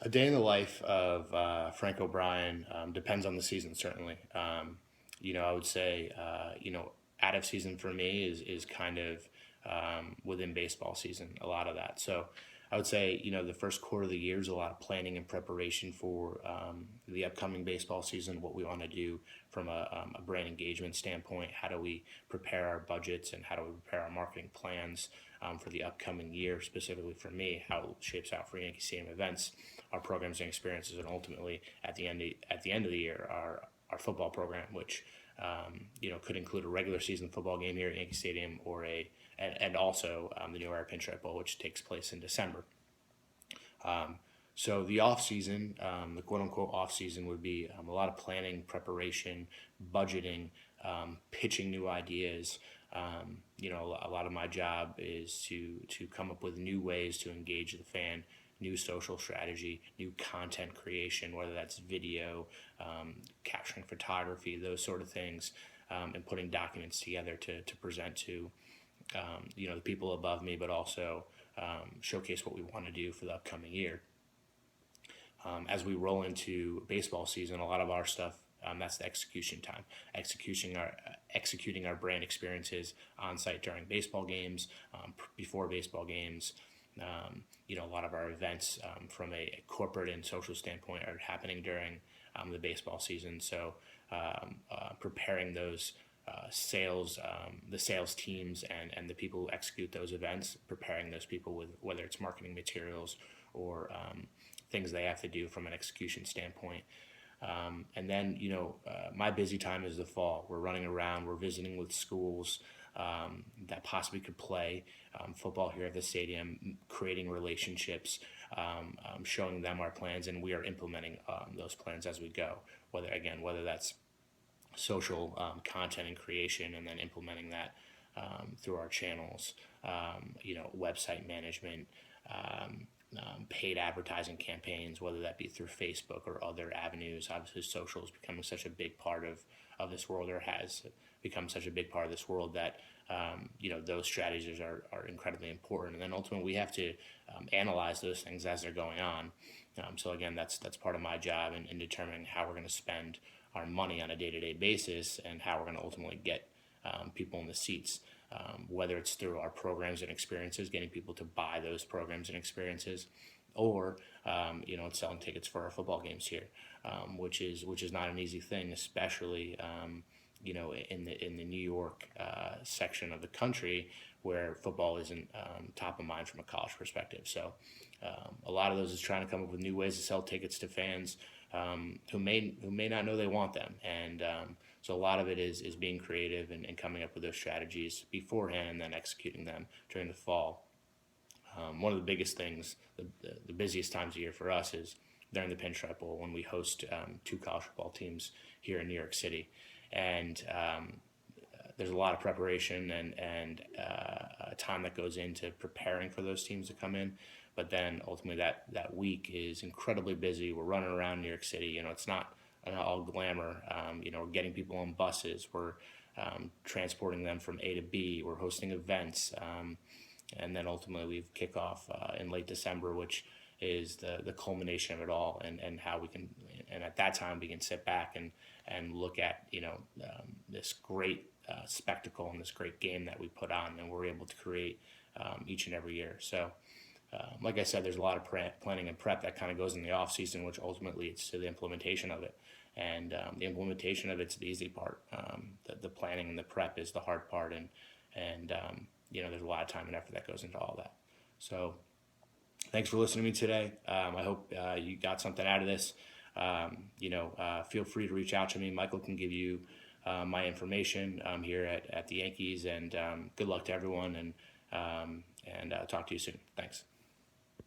A day in the life of Frank O'Brien depends on the season, certainly. I would say, out of season for me is kind of within baseball season, a lot of that. So I would say, the first quarter of the year is a lot of planning and preparation for the upcoming baseball season, what we want to do from a brand engagement standpoint. How do we prepare our budgets and how do we prepare our marketing plans for the upcoming year, specifically for me, how it shapes out for Yankee Stadium events, our programs and experiences, and ultimately at the end of the year, our football program, which could include a regular season football game here at Yankee Stadium and also the New Era Pinstripe Bowl, which takes place in December. So the off season, the quote unquote off season, would be a lot of planning, preparation, budgeting, pitching new ideas. A lot of my job is to come up with new ways to engage the fan, new social strategy, new content creation, whether that's video, capturing photography, those sort of things, and putting documents together to present to the people above me, but also showcase what we want to do for the upcoming year. As we roll into baseball season, a lot of our stuff, that's the execution time, executing our brand experiences on site during baseball games, before baseball games. A lot of our events from a corporate and social standpoint are happening during the baseball season. So preparing those the sales teams and the people who execute those events, preparing those people with whether it's marketing materials or things they have to do from an execution standpoint. And then, my busy time is the fall. We're running around, we're visiting with schools that possibly could play football here at the stadium, creating relationships, showing them our plans, and we are implementing those plans as we go. Whether that's social content and creation, and then implementing that through our channels, website management, paid advertising campaigns, whether that be through Facebook or other avenues. Obviously, social is becoming such a big part of this world, or has become such a big part of this world, that those strategies are incredibly important. And then ultimately, we have to analyze those things as they're going on. So again, that's part of my job in determining how we're going to spend our money on a day-to-day basis and how we're going to ultimately get people in the seats. Whether it's through our programs and experiences, getting people to buy those programs and experiences, or selling tickets for our football games here, which is not an easy thing, especially in the New York section of the country where football isn't top of mind from a college perspective. So a lot of those is trying to come up with new ways to sell tickets to fans who may not know they want them, and so a lot of it is being creative and coming up with those strategies beforehand and then executing them during the fall. One of the biggest things, the busiest times of year for us is during the Pinstripe Bowl, when we host two college football teams here in New York City. And there's a lot of preparation and time that goes into preparing for those teams to come in. But then ultimately that week is incredibly busy. We're running around New York City. It's not all glamour. We're getting people on buses. We're transporting them from A to B. We're hosting events. And then ultimately we kick off in late December, which is the culmination of it all, and how we can, and at that time we can sit back and look at this great spectacle and this great game that we put on and we're able to create each and every year. So like I said, there's a lot of planning and prep that kind of goes in the off season, which ultimately it's to the implementation of it. And the implementation of it's the easy part. The planning and the prep is the hard part, and there's a lot of time and effort that goes into all that. So thanks for listening to me today. I hope you got something out of this. Feel free to reach out to me. Michael can give you my information here at the Yankees, and good luck to everyone, and talk to you soon. Thanks.